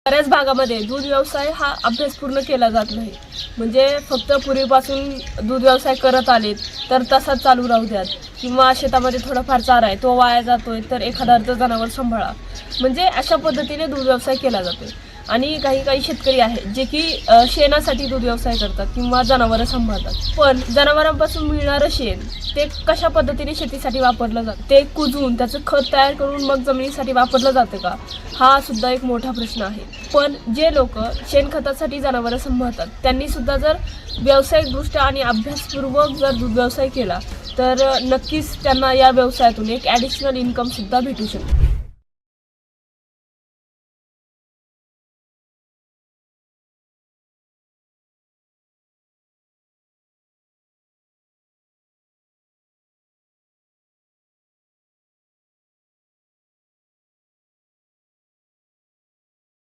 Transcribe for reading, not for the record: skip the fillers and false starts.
बऱ्याच भागामध्ये दूध व्यवसाय हा अभ्यास पूर्ण केला जात नाही. म्हणजे फक्त पूर्वीपासून दूध व्यवसाय करत आलेत तर तसाच चालू राहू द्यात, किंवा शेतामध्ये थोडाफार चारा आहे तो वाया जातोय तर एखादा अर्ध जनावर सांभाळा, म्हणजे अशा पद्धतीने दूध व्यवसाय केला जातो. आणि काही शेतकरी आहेत जे की शेणासाठी दूध व्यवसाय करतात किंवा जनावरं सांभाळतात. पण जनावरांपासून मिळणारं शेण ते कशा पद्धतीने शेतीसाठी वापरलं जातं, ते कुजवून त्याचं खत तयार करून मग जमिनीसाठी वापरलं जातं का, हा सुद्धा एक मोठा प्रश्न आहे. पण जे लोक शेणखतासाठी जनावरं सांभाळतात त्यांनी सुद्धा जर व्यावसायिकदृष्ट्या आणि अभ्यासपूर्वक जर दूध व्यवसाय केला तर नक्कीच त्यांना या व्यवसायातून एक ॲडिशनल इन्कम सुद्धा भेटू शकते.